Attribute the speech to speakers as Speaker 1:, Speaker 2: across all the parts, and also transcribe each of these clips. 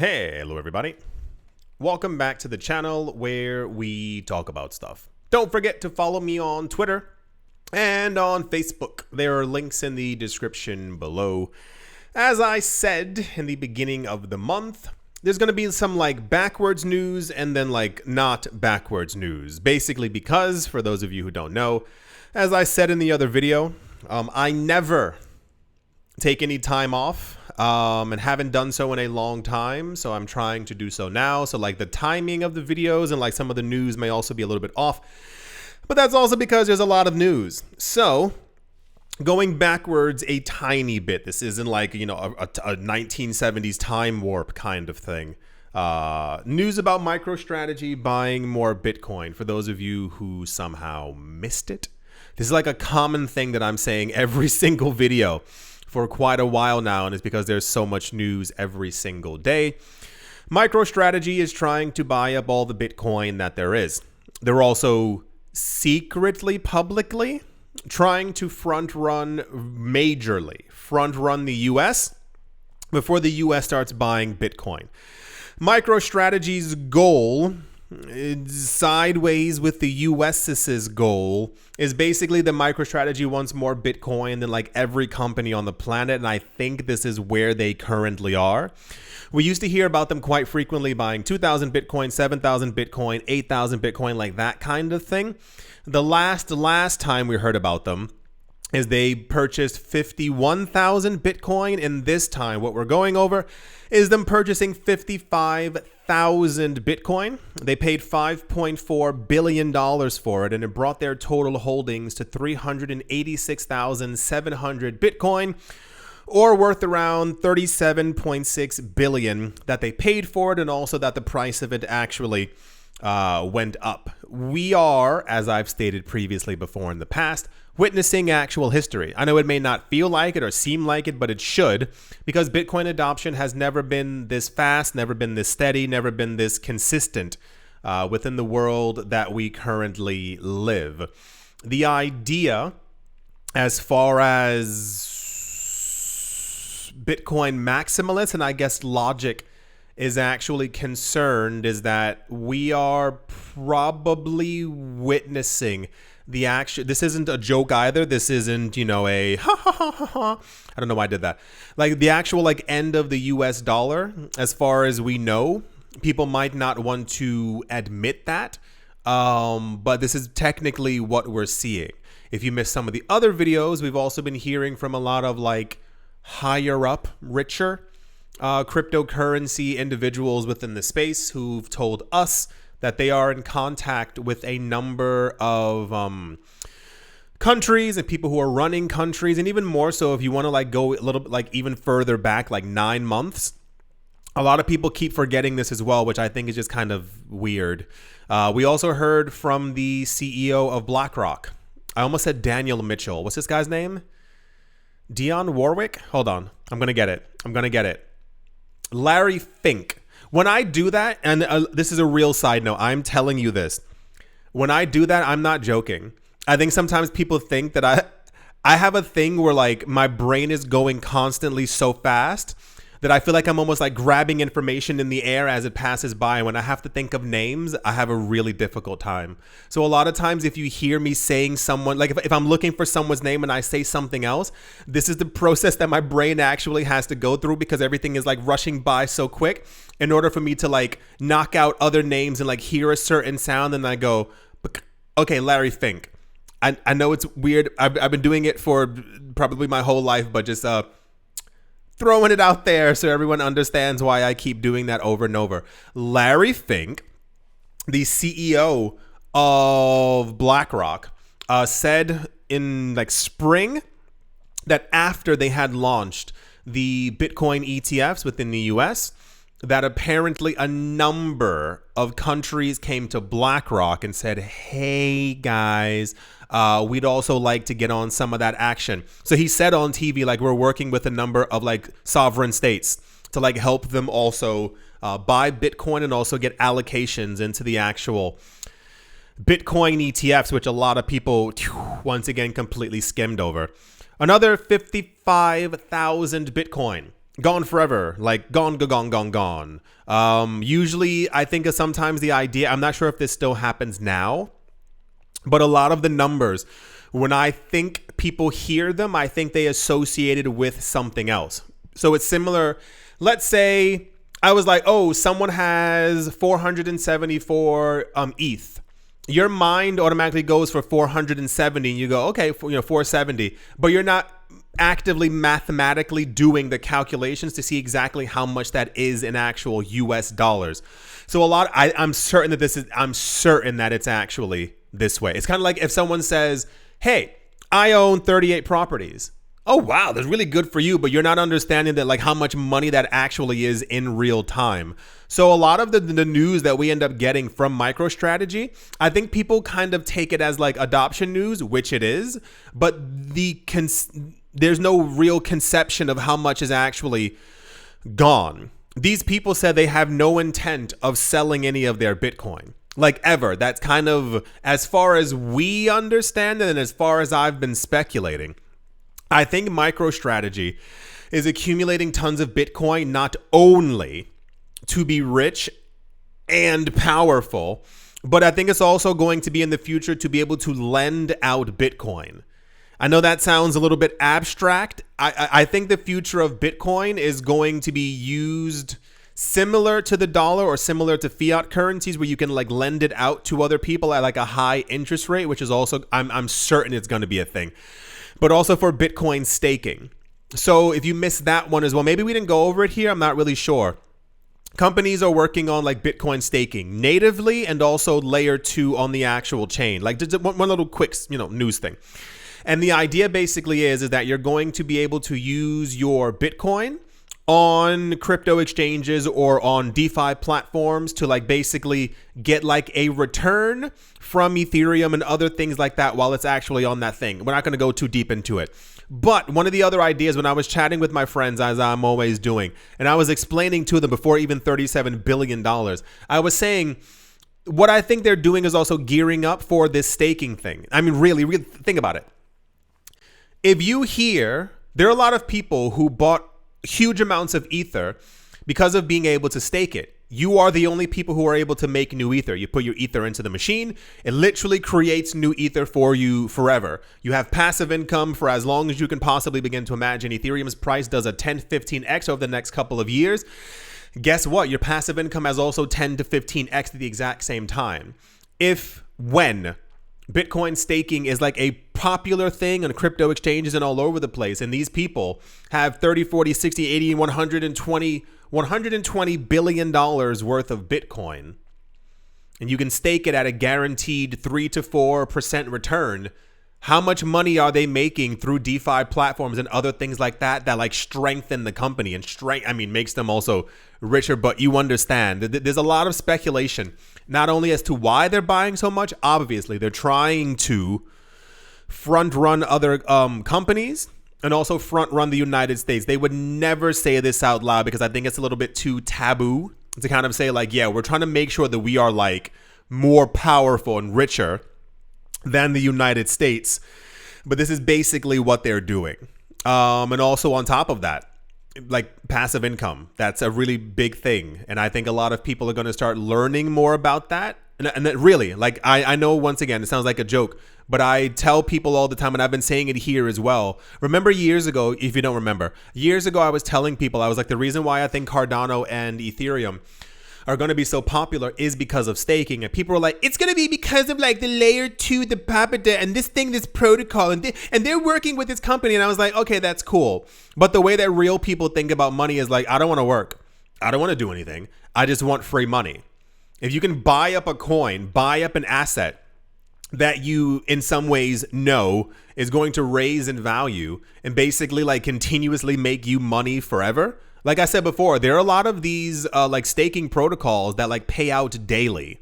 Speaker 1: Hello everybody, welcome back to the channel where we talk about stuff. Don't forget to follow me on Twitter and on Facebook. There are links in the description below. As I said in the beginning of the month, there's going to be some like backwards news and then like not backwards news. Basically because, for those of you who don't know, as I said in the other video, I never take any time off and haven't done so in a long time, so I'm trying to do so now. So like the timing of the videos and like some of the news may also be a little bit off, but that's also because there's a lot of news. So going backwards a tiny bit, this isn't like, you know, a 1970s time warp kind of thing. News about Microstrategy buying more Bitcoin. For those of you who somehow missed it, this is like a common thing that I'm saying every single video for quite a while now, and it's because there's so much news every single day. Microstrategy is trying to buy up all the Bitcoin that there is. They're also secretly, publicly trying to majorly front run the US before the US starts buying Bitcoin. MicroStrategy's goal, sideways with the US's goal, is basically that MicroStrategy wants more Bitcoin than like every company on the planet, and I think this is where they currently are. We used to hear about them quite frequently buying 2,000 Bitcoin, 7,000 Bitcoin, 8,000 Bitcoin, like that kind of thing. The last time we heard about them is they purchased 51,000 Bitcoin, and this time what we're going over is them purchasing 55,000 Bitcoin. They paid $5.4 billion for it, and it brought their total holdings to 386,700 Bitcoin, or worth around 37.6 billion that they paid for it, and also that the price of it actually went up. We are, as I've stated previously before in the past, witnessing actual history. I know it may not feel like it or seem like it, but it should, because Bitcoin adoption has never been this fast, never been this steady, never been this consistent within the world that we currently live. The idea, as far as Bitcoin maximalists and I guess logic is actually concerned, is that we are probably witnessing the action. This isn't a joke either. This isn't, you know, a ha ha ha ha ha. I don't know why I did that. Like the actual like end of the US dollar, as far as we know. People might not want to admit that, but this is technically what we're seeing. If you missed some of the other videos, we've also been hearing from a lot of like higher up, richer cryptocurrency individuals within the space who've told us that they are in contact with a number of countries and people who are running countries, and even more so if you want to like go a little bit like even further back, like 9 months. A lot of people keep forgetting this as well, which I think is just kind of weird. We also heard from the CEO of BlackRock. I almost said Daniel Mitchell. What's this guy's name? Dion Warwick? Hold on. I'm going to get it. Larry Fink. When I do that, and this is a real side note, I'm telling you this. When I do that, I'm not joking. I think sometimes people think that I have a thing where like my brain is going constantly so fast that I feel like I'm almost like grabbing information in the air as it passes by. When I have to think of names, I have a really difficult time. So a lot of times if you hear me saying someone, like if I'm looking for someone's name and I say something else, this is the process that my brain actually has to go through, because everything is like rushing by so quick in order for me to like knock out other names and like hear a certain sound. And I go, okay, Larry Fink. I know it's weird. I've been doing it for probably my whole life, but just throwing it out there so everyone understands why I keep doing that over and over. Larry Fink, the CEO of BlackRock, said in like spring that after they had launched the Bitcoin ETFs within the US, that apparently a number of countries came to BlackRock and said, hey guys, we'd also like to get on some of that action. So he said on TV, like, we're working with a number of like sovereign states to like help them also buy Bitcoin and also get allocations into the actual Bitcoin ETFs, which a lot of people once again completely skimmed over. Another 55,000 Bitcoin gone forever, like gone, gone, gone, gone. Usually, I think of sometimes the idea, I'm not sure if this still happens now, but a lot of the numbers, when I think people hear them, I think they associate it with something else. So it's similar. Let's say I was like, oh, someone has 474 ETH. Your mind automatically goes for 470 and you go, okay, 470, but you're not actively mathematically doing the calculations to see exactly how much that is in actual US dollars. So I'm certain that it's actually this way. It's kind of like if someone says, hey, I own 38 properties. Oh, wow, that's really good for you, but you're not understanding that, like, how much money that actually is in real time. So a lot of the news that we end up getting from MicroStrategy, I think people kind of take it as like adoption news, which it is, but there's no real conception of how much is actually gone. These people said they have no intent of selling any of their Bitcoin, like ever. That's kind of as far as we understand it and as far as I've been speculating. I think MicroStrategy is accumulating tons of Bitcoin not only to be rich and powerful, but I think it's also going to be in the future to be able to lend out Bitcoin. I know that sounds a little bit abstract. I think the future of Bitcoin is going to be used similar to the dollar or similar to fiat currencies, where you can like lend it out to other people at like a high interest rate, which is also, I'm certain it's going to be a thing. But also for Bitcoin staking. So if you missed that one as well, maybe we didn't go over it here, I'm not really sure. Companies are working on like Bitcoin staking natively and also layer 2 on the actual chain. Like just one little quick, news thing. And the idea basically is that you're going to be able to use your Bitcoin on crypto exchanges or on DeFi platforms to like basically get like a return from Ethereum and other things like that while it's actually on that thing. We're not going to go too deep into it. But one of the other ideas, when I was chatting with my friends, as I'm always doing, and I was explaining to them before even $37 billion, I was saying what I think they're doing is also gearing up for this staking thing. I mean, really think about it. If you hear, there are a lot of people who bought huge amounts of Ether because of being able to stake it. You are the only people who are able to make new Ether. You put your Ether into the machine. It literally creates new Ether for you forever. You have passive income for as long as you can possibly begin to imagine. Ethereum's price does a 10, 15x over the next couple of years. Guess what? Your passive income has also 10 to 15x at the exact same time. When Bitcoin staking is like a popular thing on crypto exchanges and all over the place, and these people have 30, 40, 60, 80, 120 billion dollars worth of Bitcoin, and you can stake it at a guaranteed 3 to 4% return. How much money are they making through DeFi platforms and other things like that like strengthen the company and makes them also richer? But you understand, there's a lot of speculation, not only as to why they're buying so much. Obviously, they're trying to front run other companies and also front run the United States. They would never say this out loud because I think it's a little bit too taboo to kind of say like, yeah, we're trying to make sure that we are like more powerful and richer than the United States. But this is basically what they're doing. And also on top of that, like passive income, that's a really big thing. And I think a lot of people are going to start learning more about that. And that really, like, I know, once again, it sounds like a joke, but I tell people all the time, and I've been saying it here as well. Remember years ago, if you don't remember, years ago, I was telling people, I was like, the reason why I think Cardano and Ethereum are going to be so popular is because of staking. And people are like, it's going to be because of like the layer 2, the Papita, and this thing, this protocol, and they're working with this company. And I was like, okay, that's cool. But the way that real people think about money is like, I don't want to work. I don't want to do anything. I just want free money. If you can buy up a coin, buy up an asset that you in some ways know is going to raise in value and basically like continuously make you money forever. Like I said before, there are a lot of these like staking protocols that like pay out daily.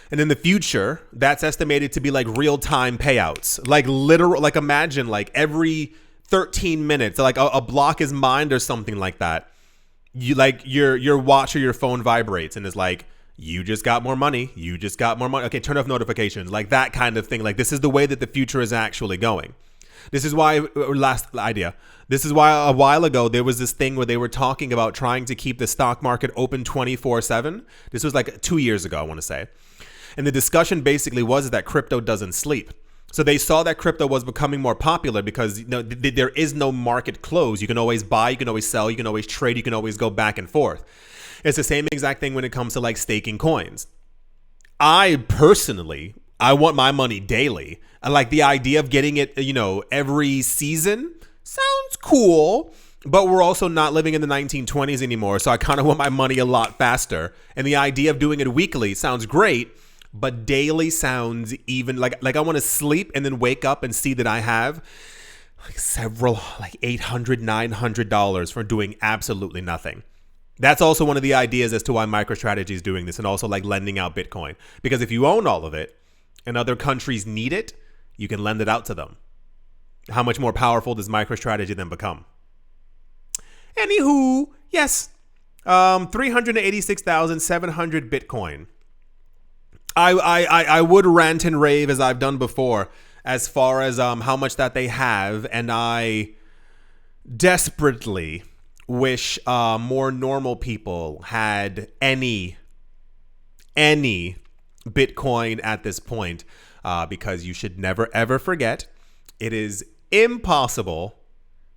Speaker 1: And in the future, that's estimated to be like real-time payouts. Like literal, like imagine like every 13 minutes, like a block is mined or something like that. You like your watch or your phone vibrates and is like, you just got more money. You just got more money. Okay, turn off notifications. Like that kind of thing. Like this is the way that the future is actually going. This is why, last idea. This is why a while ago there was this thing where they were talking about trying to keep the stock market open 24/7. This was like 2 years ago, I want to say. And the discussion basically was that crypto doesn't sleep. So they saw that crypto was becoming more popular because there is no market close. You can always buy, you can always sell, you can always trade, you can always go back and forth. It's the same exact thing when it comes to like staking coins. I personally, I want my money daily. I like the idea of getting it, every season. Sounds cool, but we're also not living in the 1920s anymore. So I kind of want my money a lot faster. And the idea of doing it weekly sounds great. But daily sounds even like I want to sleep and then wake up and see that I have like several, like $800, $900 for doing absolutely nothing. That's also one of the ideas as to why Microstrategy is doing this, and also like lending out Bitcoin. Because if you own all of it and other countries need it, you can lend it out to them. How much more powerful does Microstrategy then become? Anywho, yes, 386,700 Bitcoin. I would rant and rave as I've done before as far as how much that they have, and I desperately wish more normal people had any Bitcoin at this point, because you should never ever forget, it is impossible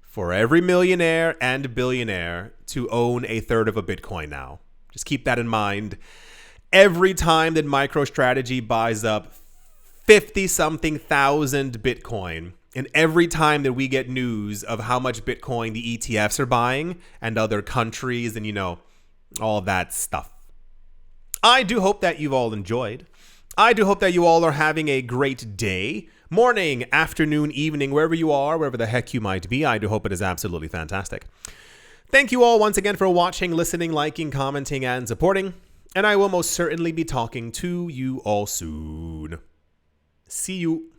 Speaker 1: for every millionaire and billionaire to own a third of a Bitcoin now. Just keep that in mind. Every time that Microstrategy buys up 50-something thousand Bitcoin, and every time that we get news of how much Bitcoin the ETFs are buying and other countries and, all that stuff. I do hope that you've all enjoyed. I do hope that you all are having a great day, morning, afternoon, evening, wherever you are, wherever the heck you might be. I do hope it is absolutely fantastic. Thank you all once again for watching, listening, liking, commenting, and supporting. And I will most certainly be talking to you all soon. See you.